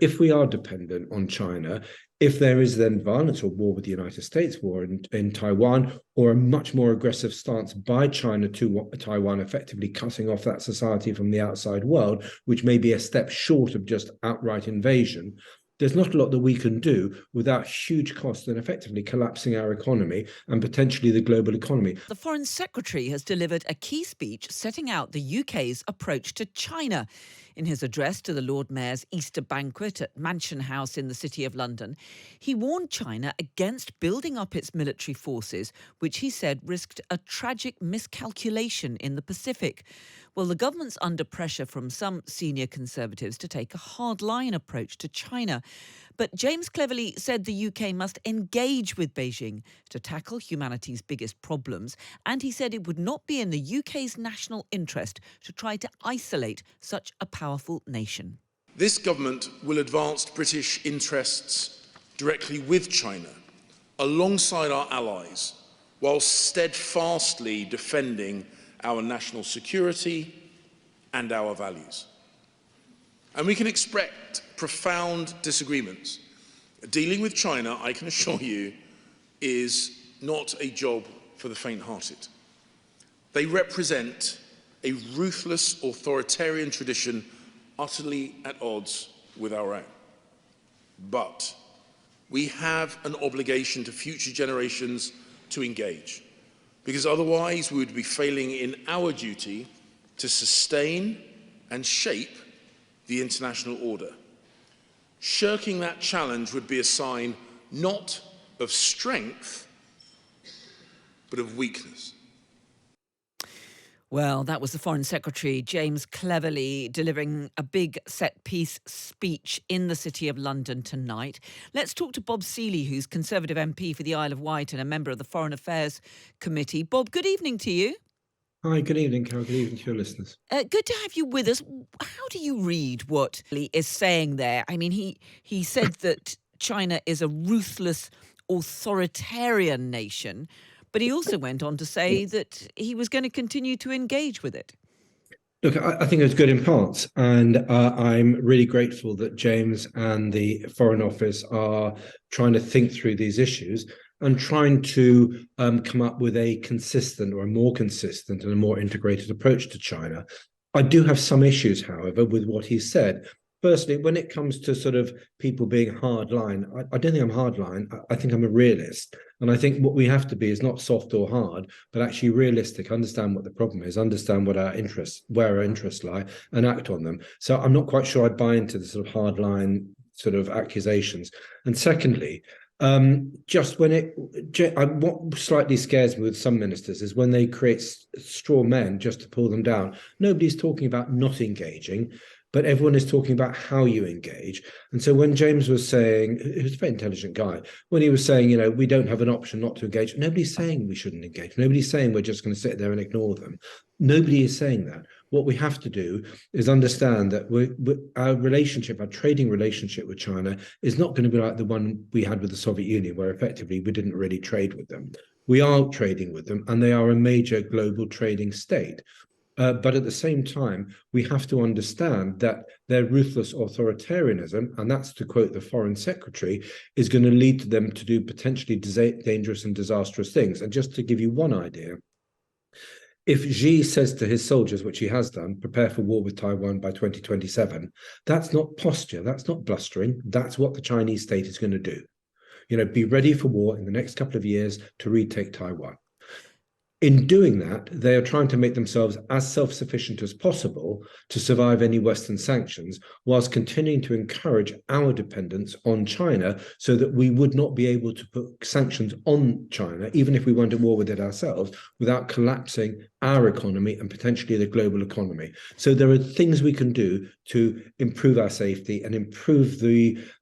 if we are dependent on China, if there is then violence or war with the United States, war in Taiwan, or a much more aggressive stance by China to Taiwan, effectively cutting off that society from the outside world, which may be a step short of just outright invasion, there's not a lot that we can do without huge costs and effectively collapsing our economy and potentially the global economy. The Foreign Secretary has delivered a key speech setting out the UK's approach to China. In his address to the Lord Mayor's Easter banquet at Mansion House in the City of London, he warned China against building up its military forces, which he said risked a tragic miscalculation in the Pacific. Well, the government's under pressure from some senior Conservatives to take a hardline approach to China. But James Cleverly said the UK must engage with Beijing to tackle humanity's biggest problems, and he said it would not be in the UK's national interest to try to isolate such a powerful nation. This government will advance British interests directly with China, alongside our allies, while steadfastly defending our national security and our values. And we can expect profound disagreements. Dealing with China, I can assure you, is not a job for the faint-hearted. They represent a ruthless authoritarian tradition utterly at odds with our own. But we have an obligation to future generations to engage, because otherwise we would be failing in our duty to sustain and shape the international order. Shirking that challenge would be a sign not of strength, but of weakness. Well, that was the Foreign Secretary, James Cleverly, delivering a big set-piece speech in the City of London tonight. Let's talk to Bob Seely, who's Conservative MP for the Isle of Wight and a member of the Foreign Affairs Committee. Bob, good evening to you. Hi, good evening, Carol. Good evening to your listeners. Good to have you with us. How do you read what he is saying there? I mean, he said that China is a ruthless, authoritarian nation, but he also went on to say that he was going to continue to engage with it. Look, I think it was good in parts, and I'm really grateful that James and the Foreign Office are trying to think through these issues and trying to come up with a consistent or a more consistent and a more integrated approach to China. I do have some issues, however, with what he said. Firstly, when it comes to sort of people being hardline, I don't think I'm hardline. I think I'm a realist. And I think what we have to be is not soft or hard, but actually realistic, understand what the problem is, understand what where our interests lie, and act on them. So I'm not quite sure I buy into the sort of hardline sort of accusations. And secondly, what slightly scares me with some ministers is when they create straw men just to pull them down. Nobody's talking about not engaging, but everyone is talking about how you engage. And so when James was saying, he was a very intelligent guy, when he was saying, we don't have an option not to engage, nobody's saying we shouldn't engage. Nobody's saying we're just going to sit there and ignore them. Nobody is saying that. What we have to do is understand that our trading relationship with China is not going to be like the one we had with the Soviet Union, where effectively we didn't really trade with them. We are trading with them, and they are a major global trading state. But at the same time, we have to understand that their ruthless authoritarianism, and that's to quote the Foreign Secretary, is going to lead to them to do potentially dangerous and disastrous things. And just to give you one idea, if Xi says to his soldiers, which he has done, prepare for war with Taiwan by 2027, that's not posture, that's not blustering, that's what the Chinese state is going to do. Be ready for war in the next couple of years to retake Taiwan. In doing that, they are trying to make themselves as self-sufficient as possible to survive any Western sanctions, whilst continuing to encourage our dependence on China so that we would not be able to put sanctions on China, even if we went to war with it ourselves, without collapsing our economy and potentially the global economy. So there are things we can do to improve our safety and improve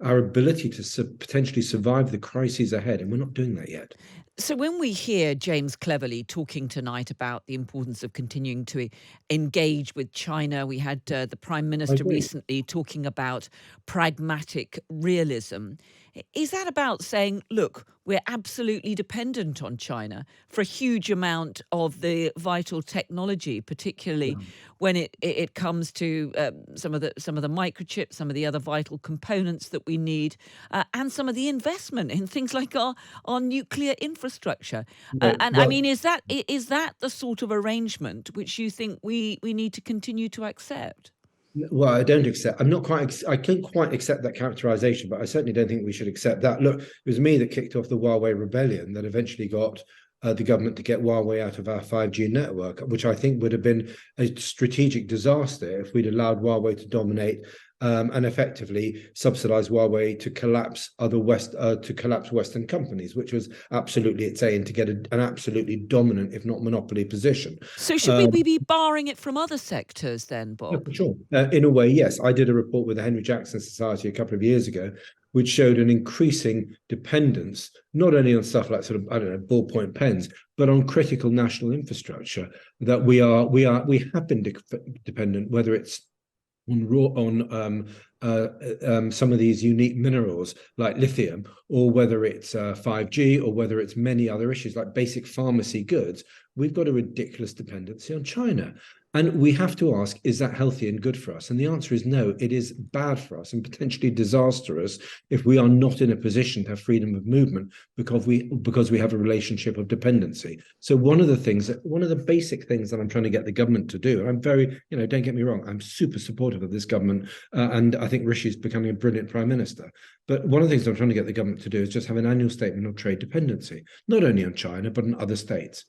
our ability to potentially survive the crises ahead, and we're not doing that yet. So when we hear James Cleverly talking tonight about the importance of continuing to engage with China, we had the Prime Minister recently talking about pragmatic realism. Is that about saying, look, we're absolutely dependent on China for a huge amount of the vital technology, particularly when it comes to some of the microchips, some of the other vital components that we need, and some of the investment in things like our nuclear infrastructure? No, And I well, mean, is that the sort of arrangement which you think we need to continue to accept? well, I don't accept. I'm not quite. I can't quite accept that characterization, but I certainly don't think we should accept that. Look, it was me that kicked off the Huawei rebellion that eventually got the government to get Huawei out of our 5G network, which I think would have been a strategic disaster if we'd allowed Huawei to dominate and effectively subsidize Huawei to collapse Western companies, which was absolutely its aim to get an absolutely dominant, if not monopoly, position. So should we Um, be barring it from other sectors then, Yeah, Bob? for sure. In a way, yes. I did a report with the Henry Jackson Society a couple of years ago, which showed an increasing dependence, not only on stuff like sort of, I don't know, ballpoint pens, but on critical national infrastructure that we have been dependent, whether it's on some of these unique minerals like lithium, or whether it's 5G, or whether it's many other issues like basic pharmacy goods. We've got a ridiculous dependency on China. And we have to ask, is that healthy and good for us? And the answer is no, it is bad for us and potentially disastrous if we are not in a position to have freedom of movement because we have a relationship of dependency. So one of the basic things that I'm trying to get the government to do, and I'm very, don't get me wrong, I'm super supportive of this government, and I think Rishi's becoming a brilliant prime minister. But one of the things I'm trying to get the government to do is just have an annual statement of trade dependency, not only on China, but on other states.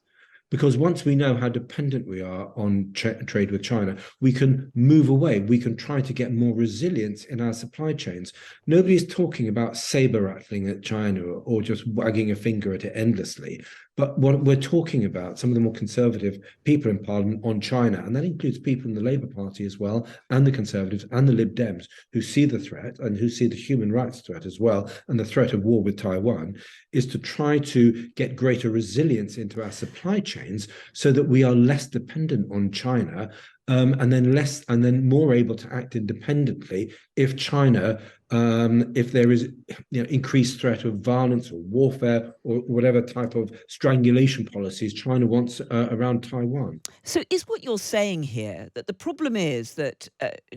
Because once we know how dependent we are on trade with China, we can move away. We can try to get more resilience in our supply chains. Nobody's talking about saber rattling at China or just wagging a finger at it endlessly. But what we're talking about, some of the more conservative people in Parliament on China, and that includes people in the Labour Party as well, and the Conservatives and the Lib Dems, who see the threat and who see the human rights threat as well, and the threat of war with Taiwan, is to try to get greater resilience into our supply chains so that we are less dependent on China, and then more able to act independently if China, if there is increased threat of violence or warfare or whatever type of strangulation policies China wants around Taiwan. So is what you're saying here that the problem is that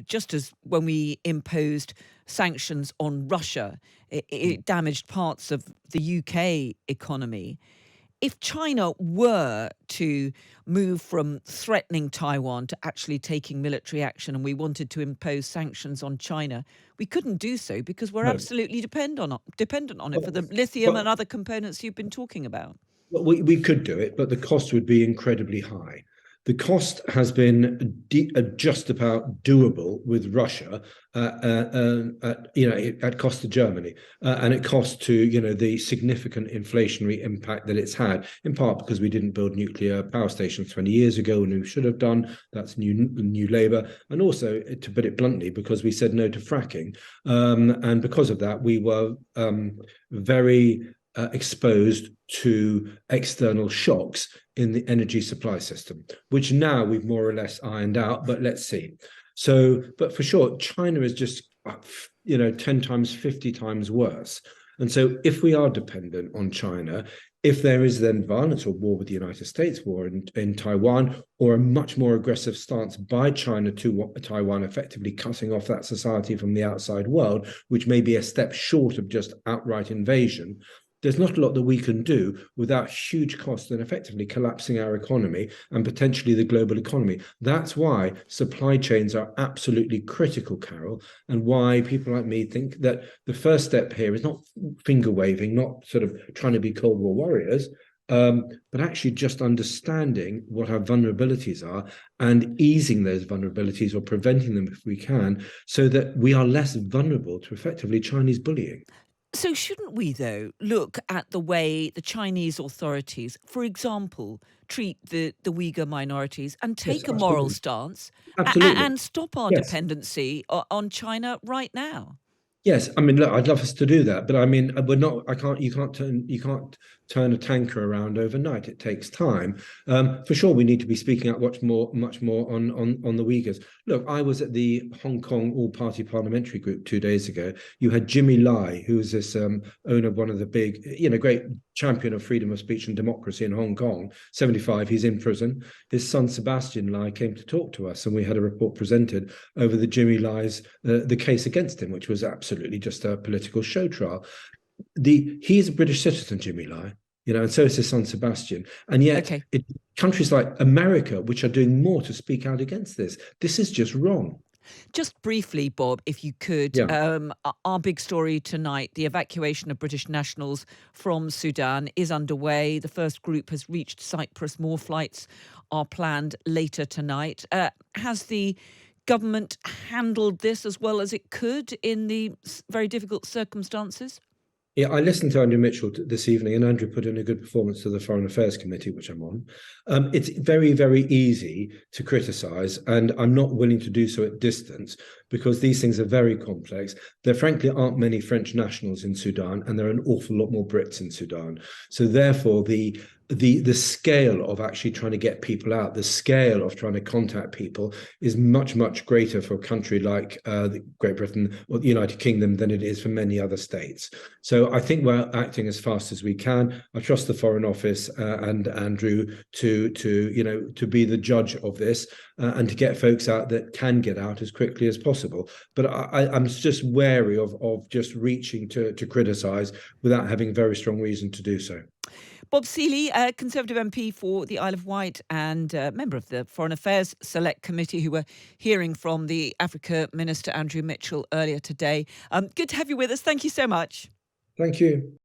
just as when we imposed sanctions on Russia, it damaged parts of the UK economy. If China were to move from threatening Taiwan to actually taking military action and we wanted to impose sanctions on China, we couldn't do so because we're No, absolutely dependent on it for but, the lithium and but other components you've been talking about. well, we could do it, but the cost would be incredibly high. The cost has been just about doable with Russia, at cost to Germany, and it costs to the significant inflationary impact that it's had, in part because we didn't build nuclear power stations 20 years ago, and we should have done. That's new Labour, and also, to put it bluntly, because we said no to fracking, and because of that, we were very exposed to external shocks in the energy supply system, which now we've more or less ironed out, but let's see. So, but for sure, China is just, 10 times, 50 times worse. And so if we are dependent on China, if there is then violence or war with the United States, war in Taiwan, or a much more aggressive stance by China to Taiwan, effectively cutting off that society from the outside world, which may be a step short of just outright invasion, there's not a lot that we can do without huge costs and effectively collapsing our economy and potentially the global economy. That's why supply chains are absolutely critical, Carol, and why people like me think that the first step here is not finger waving, not sort of trying to be Cold War warriors, but actually just understanding what our vulnerabilities are and easing those vulnerabilities or preventing them if we can, so that we are less vulnerable to effectively Chinese bullying. So, shouldn't we, though, look at the way the Chinese authorities, for example, treat the Uyghur minorities and Yes, take a moral absolutely. stance Absolutely. and stop our Yes. dependency on China right now? Yes, I mean, look, I'd love us to do that, but I mean, we're not. I can't. You can't turn a tanker around overnight. It takes time. For sure, we need to be speaking out much more on the Uyghurs. Look, I was at the Hong Kong All-Party Parliamentary Group 2 days ago. You had Jimmy Lai, who is this owner of one of the big, great champion of freedom of speech and democracy in Hong Kong. 75, he's in prison. His son Sebastian Lai came to talk to us, and we had a report presented over the Jimmy Lai's the case against him, which was absolutely just a political show trial. He's a British citizen, Jimmy Lai, and so is his son Sebastian, and yet Okay. countries like America, which are doing more to speak out against this is just wrong. Just briefly, Bob, if you could, Yeah. our big story tonight, the evacuation of British nationals from Sudan is underway. The first group has reached Cyprus. More flights are planned later tonight. Has the government handled this as well as it could in the very difficult circumstances? Yeah, I listened to Andrew Mitchell this evening, and Andrew put in a good performance to the Foreign Affairs Committee, which I'm on. It's very, very easy to criticise, and I'm not willing to do so at distance because these things are very complex. There, frankly, aren't many French nationals in Sudan, and there are an awful lot more Brits in Sudan. So, therefore, the scale of actually trying to get people out, the scale of trying to contact people is much greater for a country like Great Britain or the United Kingdom than it is for many other states. So I think we're acting as fast as we can. I trust the Foreign Office and Andrew to be the judge of this and to get folks out that can get out as quickly as possible. But I'm just wary of just reaching to criticise without having very strong reason to do so. Bob Seely, Conservative MP for the Isle of Wight and member of the Foreign Affairs Select Committee, who were hearing from the Africa Minister Andrew Mitchell earlier today. Good to have you with us. Thank you so much. Thank you.